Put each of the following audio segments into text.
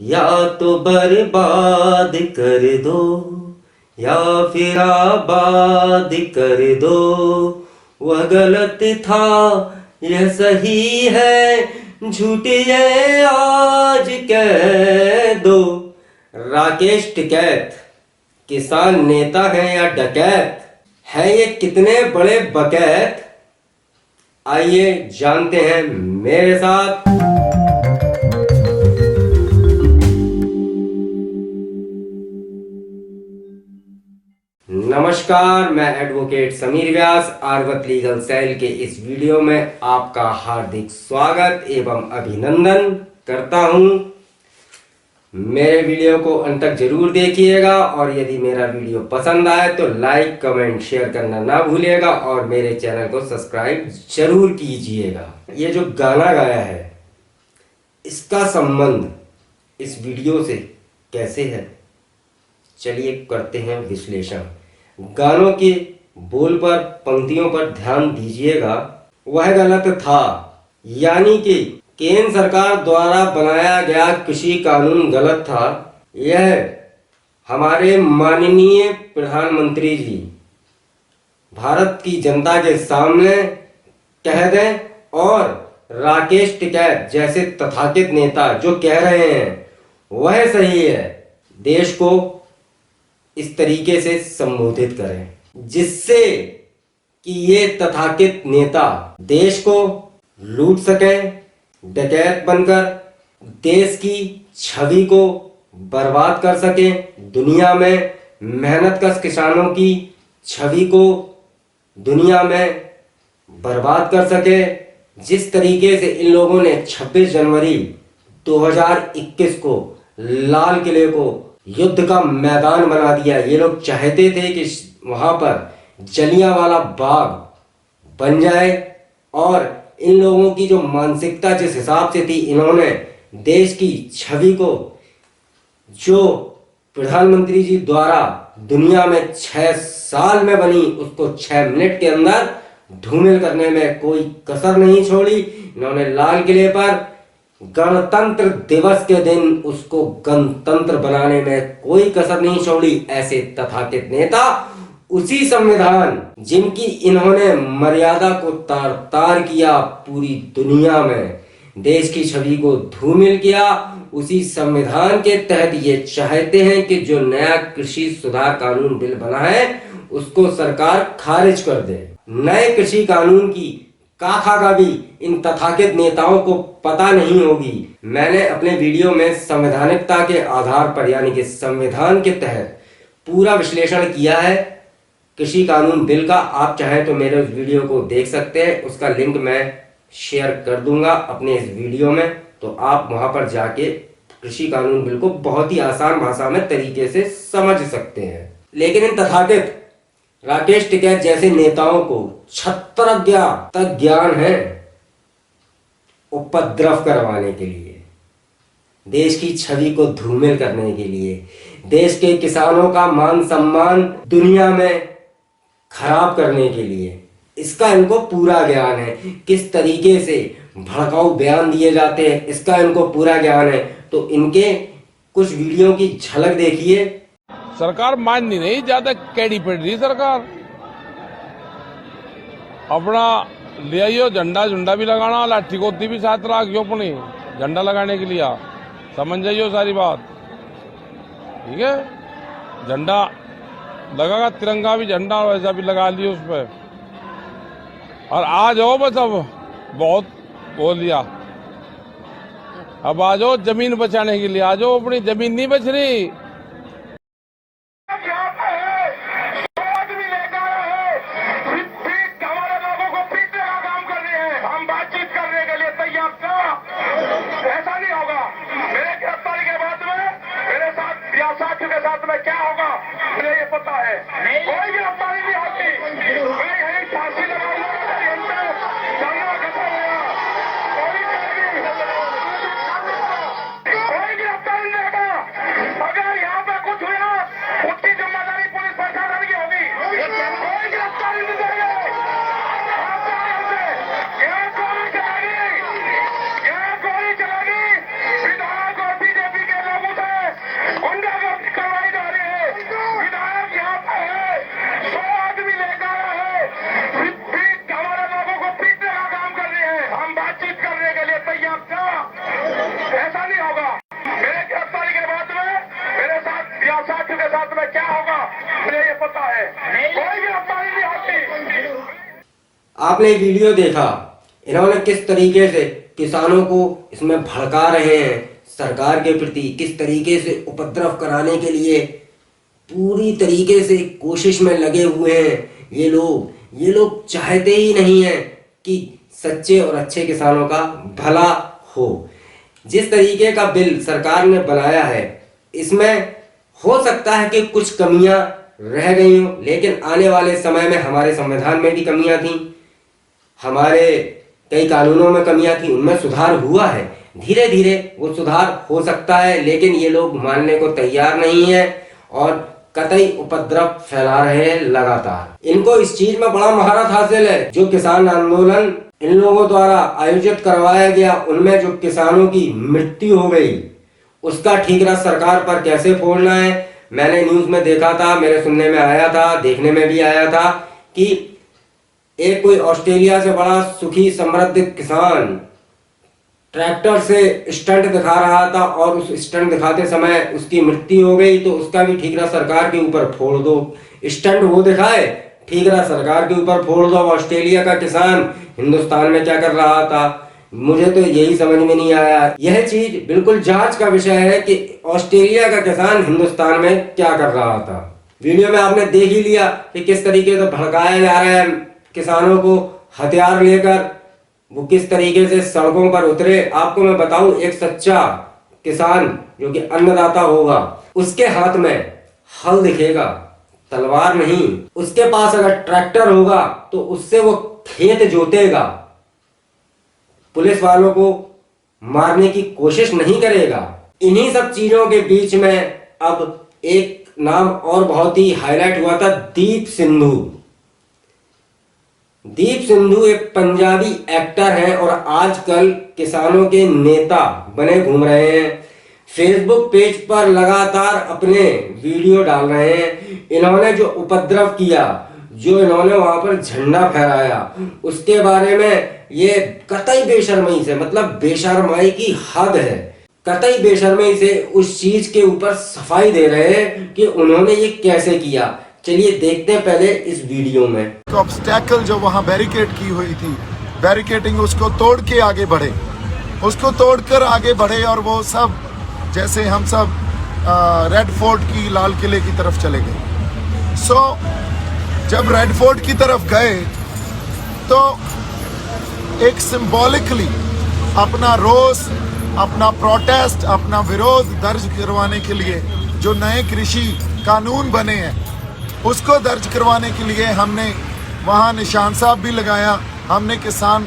या तो बर्बाद कर दो या फिर आबाद कर दो। वह गलत था यह सही है, झूठ ये आज कह दो। राकेश टिकैत किसान नेता है या डकैत है, ये कितने बड़े बकैत। आइए जानते हैं मेरे साथ। नमस्कार, मैं एडवोकेट समीर व्यास आर्वत लीगल सेल के इस वीडियो में आपका हार्दिक स्वागत एवं अभिनंदन करता हूं। मेरे वीडियो को अंत तक जरूर देखिएगा और यदि मेरा वीडियो पसंद आए तो लाइक कमेंट शेयर करना ना भूलिएगा और मेरे चैनल को सब्सक्राइब जरूर कीजिएगा। ये जो गाना गाया है इसका संबंध इस वीडियो से कैसे है, चलिए करते हैं विश्लेषण। गानों के बोल पर, पंक्तियों पर ध्यान दीजिएगा। वह गलत था यानी कि केंद्र सरकार द्वारा बनाया गया कृषि कानून गलत था। यह हमारे माननीय प्रधानमंत्री जी भारत की जनता के सामने कह दें और राकेश टिकैत जैसे तथाकथित नेता जो कह रहे हैं वह सही है, देश को इस तरीके से संबोधित करें जिससे कि ये तथाकथित नेता देश को लूट सकें, डकैत बनकर देश की छवि को बर्बाद कर सकें, दुनिया में मेहनतकश किसानों की छवि को दुनिया में बर्बाद कर सके। जिस तरीके से इन लोगों ने 26 जनवरी 2021 को लाल किले को युद्ध का मैदान बना दिया। ये लोग चाहते थे कि वहां पर जलियांवाला बाग बन जाए और इन लोगों की जो मानसिकता जिस हिसाब से थी, इन्होंने देश की छवि को जो प्रधानमंत्री जी द्वारा दुनिया में 6 साल में बनी उसको 6 मिनट के अंदर धूमिल करने में कोई कसर नहीं छोड़ी। इन्होंने लाल किले पर गणतंत्र दिवस के दिन उसको गणतंत्र बनाने में कोई कसर नहीं छोड़ी। ऐसे तथाकथित नेता उसी संविधान जिनकी इन्होंने मर्यादा को तार तार किया, पूरी दुनिया में देश की छवि को धूमिल किया, उसी संविधान के तहत ये चाहते हैं कि जो नया कृषि सुधार कानून बिल बना है उसको सरकार खारिज कर दे। नए कृषि कानून की का भी इन तथाकथित नेताओं को पता नहीं होगी। मैंने अपने वीडियो में संवैधानिकता के आधार पर यानी कि संविधान के तहत पूरा विश्लेषण किया है कृषि कानून बिल का। आप चाहें तो मेरे उस वीडियो को देख सकते हैं, उसका लिंक मैं शेयर कर दूंगा अपने इस वीडियो में, तो आप वहां पर जाके कृषि कानून बिल को बहुत ही आसान भाषा में तरीके से समझ सकते हैं। लेकिन इन तथाकथित राकेश टिकैत जैसे नेताओं को छत्रज्ञा तक ज्ञान है उपद्रव करवाने के लिए, देश की छवि को धूमिल करने के लिए, देश के किसानों का मान सम्मान दुनिया में खराब करने के लिए। इसका इनको पूरा ज्ञान है। किस तरीके से भड़काऊ बयान दिए जाते हैं इसका इनको पूरा ज्ञान है। तो इनके कुछ वीडियो की झलक देखिए। सरकार माननी नहीं, ज्यादा कैडी पड़ रही सरकार। अपना ले आइयो झंडा झुंडा भी लगाना, लाठी गोती भी साथ रखियो अपनी झंडा लगाने के लिए। समझ जाइयो सारी बात, ठीक है। झंडा लगागा, तिरंगा भी झंडा वैसा भी लगा लियो उस पर। और आ जाओ बस, अब बहुत बोल लिया, अब आ जाओ जमीन बचाने के लिए। आ जाओ, अपनी जमीन नहीं बच रही। के साथ में क्या होगा मुझे ये पता है। कोई गिरफ्तारी नहीं होती, मैं यही फांसी लगाऊंगा, चलना खत्म हुआ। कोई गिरफ्तारी नहीं होगा। अगर यहाँ पे कुछ हुआ उसकी जिम्मेदारी पुलिस प्रशासन की होगी। कोई गिरफ्तारी नहीं देंगे। गोली चलेगी विधायक और बीजेपी के लोग है, कोई गिरफ्तारी नहीं होती। आपने वीडियो देखा, इन्होंने किस तरीके से किसानों को इसमें भड़का रहे हैं, सरकार के प्रति किस तरीके से उपद्रव कराने के लिए पूरी तरीके से कोशिश में लगे हुए हैं। ये लोग चाहते ही नहीं है कि सच्चे और अच्छे किसानों का भला हो। जिस तरीके का बिल सरकार ने बनाया है, इसमें हो सकता है कि कुछ कमियां रह गई हों, लेकिन आने वाले समय में हमारे संविधान में भी कमियां थी, हमारे कई कानूनों में कमियां थी, उनमें सुधार हुआ है। धीरे धीरे वो सुधार हो सकता है, लेकिन ये लोग मानने को तैयार नहीं है और कतई उपद्रव फैला रहे हैं लगातार। इनको इस चीज में बड़ा महारत हासिल है। जो किसान आंदोलन इन लोगों द्वारा आयोजित करवाया गया, उनमें जो किसानों की मृत्यु हो गई, उसका ठीकरा सरकार पर कैसे फोड़ना है। मैंने न्यूज में देखा था, मेरे सुनने में आया था, देखने में भी आया था कि एक कोई ऑस्ट्रेलिया से बड़ा सुखी समृद्ध किसान ट्रैक्टर से स्टंट दिखा रहा था और उस स्टंट दिखाते समय उसकी मृत्यु हो गई, तो उसका भी ठीकरा सरकार के ऊपर फोड़ दो। स्टंट वो दिखाए, ठीकरा सरकार के ऊपर फोड़ दो। ऑस्ट्रेलिया का किसान हिंदुस्तान में क्या कर रहा था, मुझे तो यही समझ में नहीं आया। यह चीज बिल्कुल जांच का विषय है कि ऑस्ट्रेलिया का किसान हिंदुस्तान में क्या कर रहा था। वीडियो में आपने देख ही लिया कि किस तरीके से भड़काया जा रहा है किसानों को, हथियार लेकर वो किस तरीके से सड़कों पर उतरे। आपको मैं बताऊं, एक सच्चा किसान जो कि अन्नदाता होगा, उसके हाथ में हल दिखेगा, तलवार नहीं। उसके पास अगर ट्रैक्टर होगा तो उससे वो खेत जोतेगा, पुलिस वालों को मारने की कोशिश नहीं करेगा। इन्हीं सब चीजों के बीच में अब एक नाम और बहुत ही हाईलाइट हुआ था, दीप सिंधु। दीप सिंधु एक पंजाबी एक्टर हैं और आजकल किसानों के नेता बने घूम रहे हैं। फेसबुक पेज पर लगातार अपने वीडियो डाल रहे हैं। इन्होंने जो उपद्रव किया, जो इन्होंने वहां पर झंडा फहराया, उसके बारे में ये कतई बेशर्मी से, मतलब बेशर्माई की हद है, कतई बेशर्मी से उस चीज के ऊपर सफाई दे रहे हैं कि उन्होंने ये कैसे किया। चलिए देखते हैं पहले इस वीडियो में। ऑब्स्टैकल जो वहाँ बैरिकेड की हुई थी, बैरिकेडिंग, उसको तोड़ के आगे बढ़े, उसको तोड़कर आगे बढ़े और वो सब जैसे हम सब रेड फोर्ट की, लाल किले की तरफ चले गए। जब रेड फोर्ट की तरफ गए तो एक सिंबॉलिकली अपना रोष, अपना प्रोटेस्ट, अपना विरोध दर्ज करवाने के लिए जो नए कृषि कानून बने हैं उसको दर्ज करवाने के लिए हमने वहाँ निशान साहब भी लगाया, हमने किसान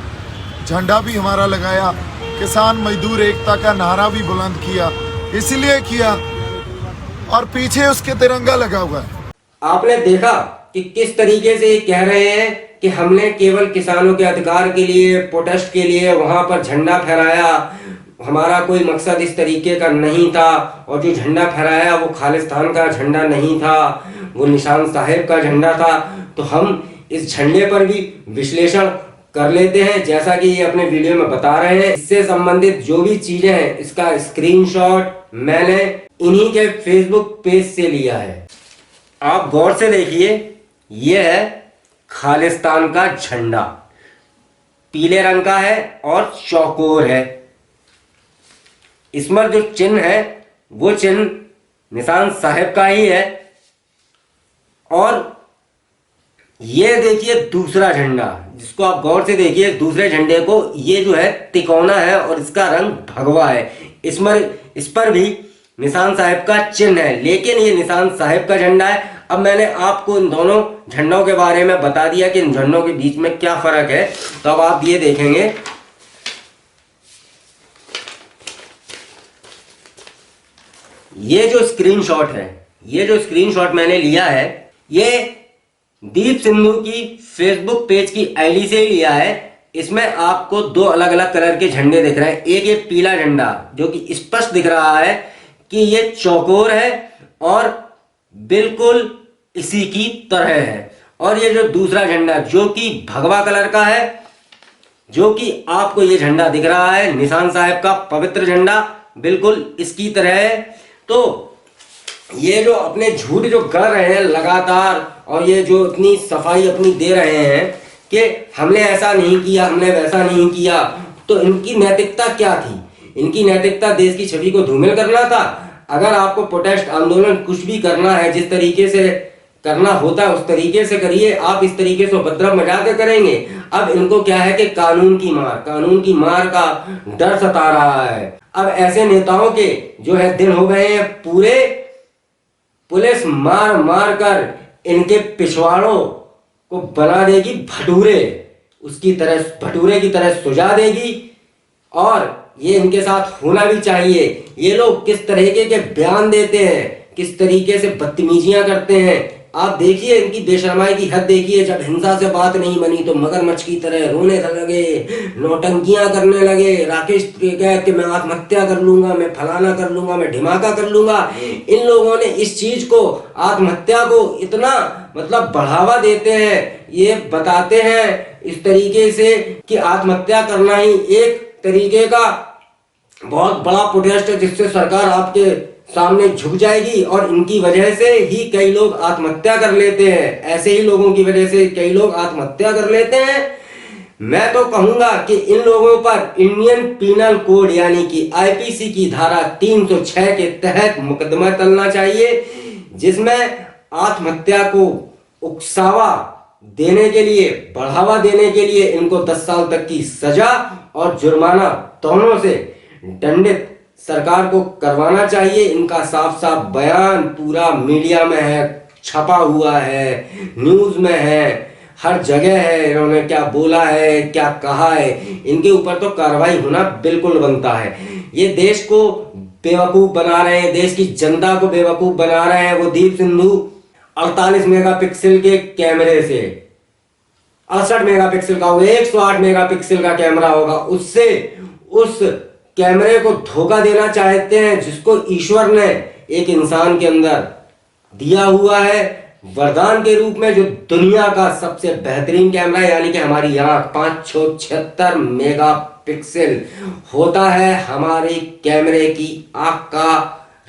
झंडा भी हमारा लगाया, किसान मजदूर एकता का नारा भी बुलंद किया। इसलिए किया और पीछे उसके तिरंगा लगा हुआ है। आपने देखा कि किस तरीके से ये कह रहे हैं कि हमने केवल किसानों के अधिकार के लिए, प्रोटेस्ट के लिए वहां पर झंडा फहराया, हमारा कोई मकसद इस तरीके का नहीं था। और जो झंडा फहराया वो खालिस्तान का झंडा नहीं था, वो निशान साहिब का झंडा था। तो हम इस झंडे पर भी विश्लेषण कर लेते हैं, जैसा कि ये अपने वीडियो में बता रहे हैं। इससे संबंधित जो भी चीजें हैं, इसका स्क्रीनशॉट मैंने इन्हीं के फेसबुक पेज से लिया है। आप गौर से देखिए, ये है खालिस्तान का झंडा, पीले रंग का है और चौकोर है। इसमें जो चिन्ह है वो चिन्ह निशान साहिब का ही है। और ये देखिए दूसरा झंडा, जिसको आप गौर से देखिए, दूसरे झंडे को, ये जो है तिकोना है और इसका रंग भगवा है। इस पर भी निशान साहिब का चिन्ह है, लेकिन ये निशान साहिब का झंडा है। अब मैंने आपको इन दोनों झंडों के बारे में बता दिया कि इन झंडों के बीच में क्या फर्क है। तो अब आप ये देखेंगे, ये जो स्क्रीनशॉट है, ये जो स्क्रीनशॉट मैंने लिया है, ये दीप सिंधु की फेसबुक पेज की आईडी से ही लिया है। इसमें आपको दो अलग अलग कलर के झंडे दिख रहे हैं। एक ये पीला झंडा जो कि स्पष्ट दिख रहा है कि ये चौकोर है और बिल्कुल इसी की तरह है। और ये जो दूसरा झंडा जो कि भगवा कलर का है, जो कि आपको ये झंडा दिख रहा है निशान साहिब का पवित्र झंडा, बिल्कुल इसकी तरह है। तो ये जो अपने झूठ जो कर रहे हैं लगातार, और ये जो इतनी सफाई अपनी दे रहे हैं कि हमने ऐसा नहीं किया, हमने वैसा नहीं किया, तो इनकी नैतिकता क्या थी? इनकी नैतिकता देश की छवि को धूमिल करना था। अगर आपको प्रोटेस्ट आंदोलन कुछ भी करना है, जिस तरीके से करना होता है उस तरीके से करिए। आप इस तरीके से उपद्रव मचा के करेंगे। अब इनको क्या है कि कानून की मार का डर सता रहा है। अब ऐसे नेताओं के जो है दिन हो गए हैं पूरे, पुलिस मार मार कर इनके पिछवाड़ों को बना देगी भटूरे, उसकी तरह भटूरे की तरह सुझा देगी। और ये इनके साथ होना भी चाहिए। ये लोग किस तरीके के बयान देते हैं, किस तरीके से बदतमीजियां करते हैं, आप देखिए इनकी बेशर्माई की हद देखिए। जब हिंसा से बात नहीं बनी तो मगरमच्छ की तरह रोने लगे, नौटंकियां करने लगे। राकेश टिकैत कि मैं आत्महत्या कर लूंगा, मैं फलाना कर लूंगा, मैं ढिमाका कर लूंगा। इन लोगों ने इस चीज को, आत्महत्या को इतना मतलब बढ़ावा देते हैं, ये बताते हैं इस तरीके से कि आत्महत्या करना ही एक तरीके का बहुत बड़ा प्रोटेस्ट है जिससे सरकार आपके सामने झुक जाएगी। और इनकी वजह से ही कई लोग आत्महत्या कर लेते हैं। ऐसे ही लोगों की वजह से कई लोग आत्महत्या कर लेते हैं। मैं तो कहूंगा कि इन लोगों पर इंडियन पीनल कोड यानी कि आईपीसी की धारा 306 के तहत मुकदमा चलना चाहिए, जिसमें आत्महत्या को उकसावा देने के लिए, बढ़ावा देने के लिए इनको 10 साल तक की सजा और जुर्माना दोनों से दंडित सरकार को करवाना चाहिए। इनका साफ साफ बयान पूरा मीडिया में है, छपा हुआ है, न्यूज में है, हर जगह है। इन्होंने क्या बोला है, क्या कहा है, इनके ऊपर तो कार्रवाई होना बिल्कुल बनता है। ये देश को बेवकूफ बना रहे हैं, देश की जनता को बेवकूफ बना रहे हैं। वो दीप सिंधु 48 मेगापिक्सल के कैमरे से, 68 मेगापिक्सल का, वो 108 मेगापिक्सल का कैमरा होगा, उससे उस कैमरे को धोखा देना चाहते हैं जिसको ईश्वर ने एक इंसान के अंदर दिया हुआ है वरदान के रूप में, जो दुनिया का सबसे बेहतरीन कैमरा यानी कि हमारी आंख 576 मेगापिक्सल होता है हमारे कैमरे की आंख का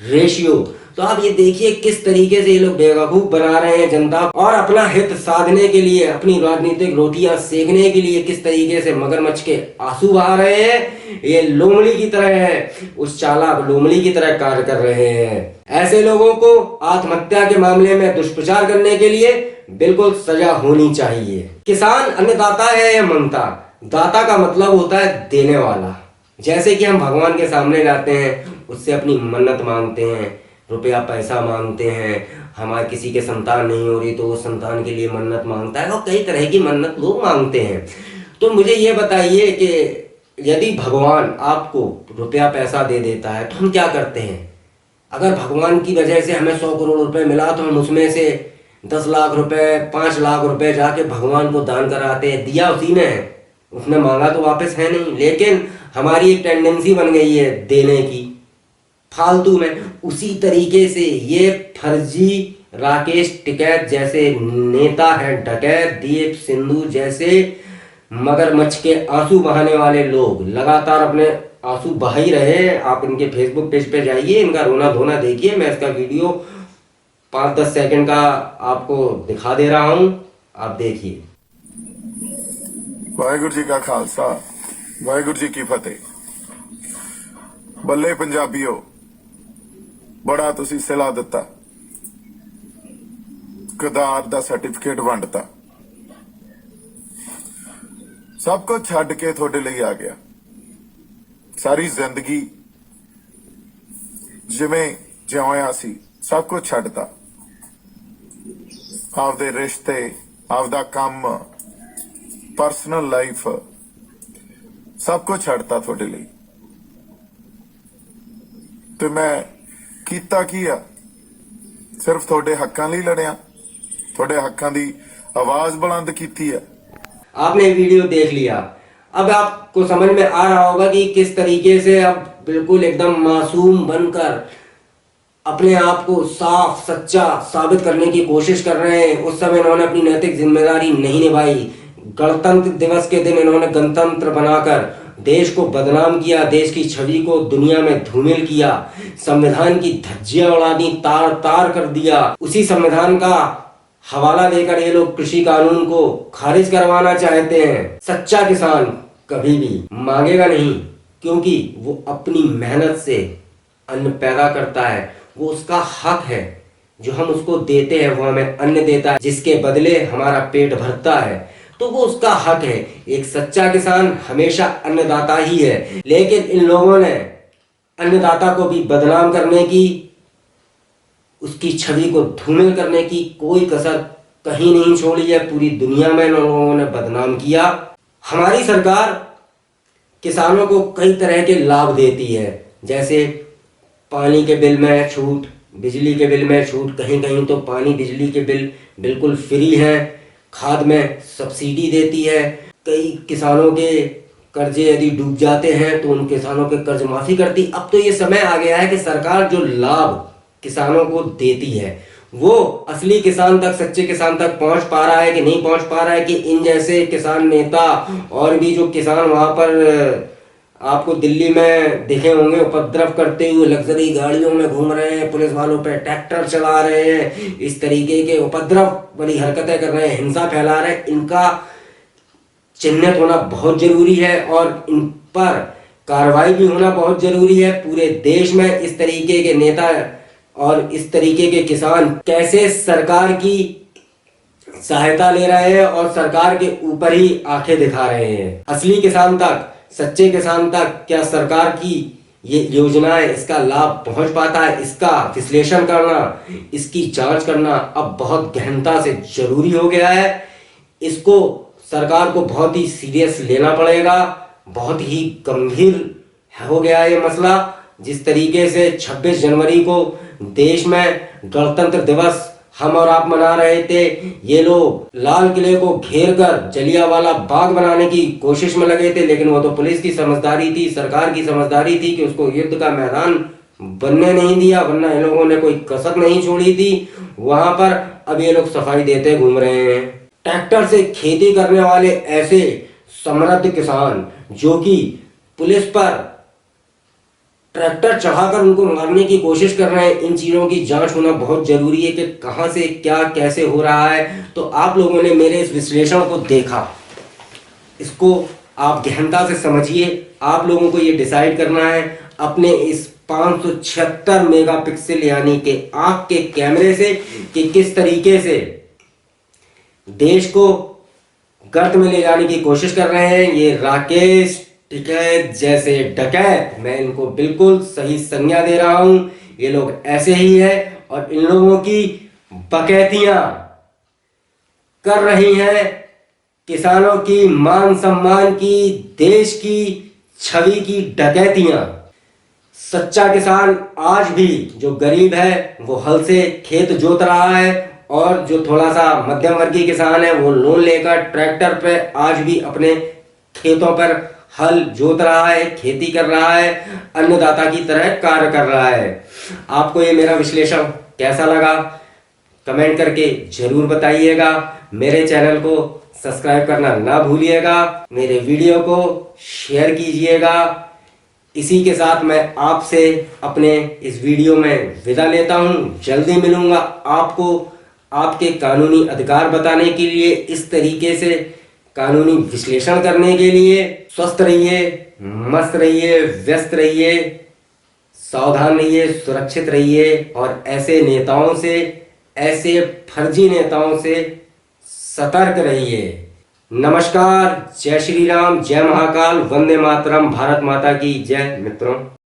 रेशियो। तो आप ये देखिए किस तरीके से ये लोग बेवकूफ बना रहे हैं जनता, और अपना हित साधने के लिए, अपनी राजनीतिक रोटियां सेकने के लिए किस तरीके से मगरमच्छ के आंसू बहा रहे हैं। ये लोमड़ी की तरह है, उस चालाक लोमड़ी की तरह कार्य कर रहे हैं। ऐसे लोगों को आत्महत्या के मामले में दुष्प्रचार करने के लिए बिल्कुल सजा होनी चाहिए। किसान अन्नदाता है या ममता? दाता का मतलब होता है देने वाला। जैसे कि हम भगवान के सामने जाते हैं, उससे अपनी मन्नत मांगते हैं, रुपया पैसा मांगते हैं। हमारे किसी के संतान नहीं हो रही तो वो संतान के लिए मन्नत मांगता है, और कई तरह की मन्नत लोग मांगते हैं। तो मुझे ये बताइए कि यदि भगवान आपको रुपया पैसा दे देता है तो हम क्या करते हैं? अगर भगवान की वजह से हमें 100 करोड़ रुपए मिला तो हम उसमें से 10 लाख रुपए, 5 लाख रुपए जाके भगवान को दान कराते हैं। दिया उसी ने है, उसने मांगा तो वापस है नहीं। लेकिन हमारी एक टेंडेंसी बन गई है देने की फालतू में। उसी तरीके से ये फर्जी राकेश टिकैत जैसे नेता है, डकैत दीप सिंधु जैसे मगरमच्छ के आंसू बहाने वाले लोग लगातार अपने आंसू बहा ही रहे हैं। आप इनके फेसबुक पेज पे जाइए, इनका रोना धोना देखिए। मैं इसका वीडियो 5-10 सेकंड का आपको दिखा दे रहा हूं, आप देखिए। वाहिगुरु जी का खालसा, वाहिगुरु जी की फतेह। ਬੱਲੇ ਪੰਜਾਬੀਓ, ਬੜਾ ਤੁਸੀਂ ਸਿਲਾ ਦਿੱਤਾ, ਕਦਾਰ ਦਾ ਸਰਟੀਫਿਕੇਟ ਵੰਡਤਾ, ਸਭ ਕੁਝ ਛੱਡ ਕੇ ਤੁਹਾਡੇ ਲਈ ਆ ਗਿਆ। ਸਾਰੀ ਜ਼ਿੰਦਗੀ ਜਿਵੇਂ ਜਿਉਇਆ ਸੀ ਸਭ ਕੁਝ ਛੱਡਤਾ, ਆਪਦੇ ਰਿਸ਼ਤੇ, ਆਪਦਾ ਕੰਮ, ਪਰਸਨਲ ਲਾਈਫ ਸਭ ਕੁਝ ਛੱਡਤਾ ਤੁਹਾਡੇ ਲਈ। ਤੇ ਮੈਂ ਕੀਤਾ ਕੀ ਆ? ਸਿਰਫ ਤੁਹਾਡੇ ਹੱਕਾਂ ਲਈ ਲੜਿਆ, ਤੁਹਾਡੇ ਹੱਕਾਂ ਦੀ आवाज बुलंद की है। आपने वीडियो देख लिया, अब आपको समझ में आ रहा होगा कि किस तरीके से अब बिल्कुल एकदम मासूम बनकर अपने आप को साफ सच्चा साबित करने की कोशिश कर रहे हैं। उस समय इन्होंने अपनी नैतिक जिम्मेदारी नहीं निभाई। गणतंत्र दिवस के दिन इन्होंने गणतंत्र बनाकर देश को बदनाम किया, देश की छवि को दुनिया में धूमिल किया, संविधान की धज्जियां उड़ा दी, तार तार कर दिया। उसी संविधान का हवाला देकर ये लोग कृषि कानून को खारिज करवाना चाहते हैं। सच्चा किसान कभी भी मांगेगा नहीं, क्योंकि वो अपनी मेहनत से अन्न पैदा करता है, वो उसका हक है। जो हम उसको देते हैं वो हमें अन्न देता है, जिसके बदले हमारा पेट भरता है, तो वो उसका हक है। एक सच्चा किसान हमेशा अन्नदाता ही है। लेकिन इन लोगों ने अन्नदाता को भी बदनाम करने की, उसकी छवि को धूमिल करने की कोई कसर कहीं नहीं छोड़ी है। पूरी दुनिया में इन लोगों ने बदनाम किया। हमारी सरकार किसानों को कई तरह के लाभ देती है, जैसे पानी के बिल में छूट, बिजली के बिल में छूट, कहीं कहीं तो पानी बिजली के बिल बिल्कुल फ्री है, खाद में सब्सिडी देती है। कई किसानों के कर्जे यदि डूब जाते हैं तो उन किसानों के कर्ज माफी करती। अब तो ये समय आ गया है कि सरकार जो लाभ किसानों को देती है वो असली किसान तक, सच्चे किसान तक पहुंच पा रहा है कि नहीं पहुंच पा रहा है, कि इन जैसे किसान नेता और भी जो किसान वहां पर आपको दिल्ली में दिखे होंगे उपद्रव करते हुए लग्जरी गाड़ियों में घूम रहे हैं, पुलिस वालों पे ट्रैक्टर चला रहे हैं, इस तरीके के उपद्रव वाली हरकतें कर रहे हैं, हिंसा फैला रहे हैं, इनका चिन्हित होना बहुत जरूरी है और इन पर कार्रवाई भी होना बहुत जरूरी है। पूरे देश में इस तरीके के नेता और इस तरीके के किसान कैसे सरकार की सहायता ले रहे हैं और सरकार के ऊपर ही आंखें दिखा रहे हैं। असली किसान तक, सच्चे किसान तक क्या सरकार की ये योजनाएं, इसका लाभ पहुंच पाता है? इसका विश्लेषण करना, इसकी जांच करना अब बहुत गहनता से जरूरी हो गया है। इसको सरकार को बहुत ही सीरियस लेना पड़ेगा। बहुत ही गंभीर हो गया है ये मसला। जिस तरीके से 26 जनवरी को देश में गणतंत्र दिवस हम और आप मना रहे थे, ये लोग लाल किले को घेर कर जलियांवाला बाग बनाने की कोशिश में लगे थे, लेकिन वो तो पुलिस की समझदारी थी, सरकार की समझदारी थी कि उसको युद्ध का मैदान बनने नहीं दिया, वरना इन लोगों ने कोई कसर नहीं छोड़ी थी वहां पर। अब ये लोग सफाई देते घूम रहे हैं। ट्रैक्टर से खेती करने वाले ऐसे समृद्ध किसान जो कि पुलिस पर ट्रैक्टर चढ़ाकर उनको मारने की कोशिश कर रहे हैं, इन चीजों की जांच होना बहुत जरूरी है कि कहां से क्या कैसे हो रहा है। तो आप लोगों ने मेरे इस विश्लेषण को देखा, इसको आप गहनता से समझिए। आप लोगों को ये डिसाइड करना है अपने इस 576 मेगापिक्सल यानी कि आंख के कैमरे से कि किस तरीके से देश को गर्त में ले जाने की कोशिश कर रहे हैं ये राकेश टिकैत जैसे डकैत। मैं इनको बिल्कुल सही संज्ञा दे रहा हूं। ये लोग ऐसे ही है और इन लोगों की बकैतियां कर रही हैं किसानों की मान सम्मान की, देश की छवि की डकैतियां। सच्चा किसान आज भी जो गरीब है वो हल से खेत जोत रहा है और जो थोड़ा सा मध्यम वर्गीय किसान है वो लोन लेकर ट्रैक्टर पे आज भी अपने खेतों पर हल जोत रहा है, खेती कर रहा है, अन्नदाता की तरह कार्य कर रहा है। आपको ये मेरा विश्लेषण कैसा लगा कमेंट करके जरूर बताइएगा। मेरे चैनल को सब्सक्राइब करना ना भूलिएगा, मेरे वीडियो को शेयर कीजिएगा। इसी के साथ मैं आपसे अपने इस वीडियो में विदा लेता हूं। जल्दी मिलूंगा आपको आपके कानूनी अधिकार बताने के लिए, इस तरीके से कानूनी विश्लेषण करने के लिए। स्वस्थ रहिए, मस्त रहिए, व्यस्त रहिए, सावधान रहिए, सुरक्षित रहिए और ऐसे नेताओं से, ऐसे फर्जी नेताओं से सतर्क रहिए। नमस्कार, जय श्री राम, जय महाकाल, वंदे मातरम, भारत माता की जय। मित्रों।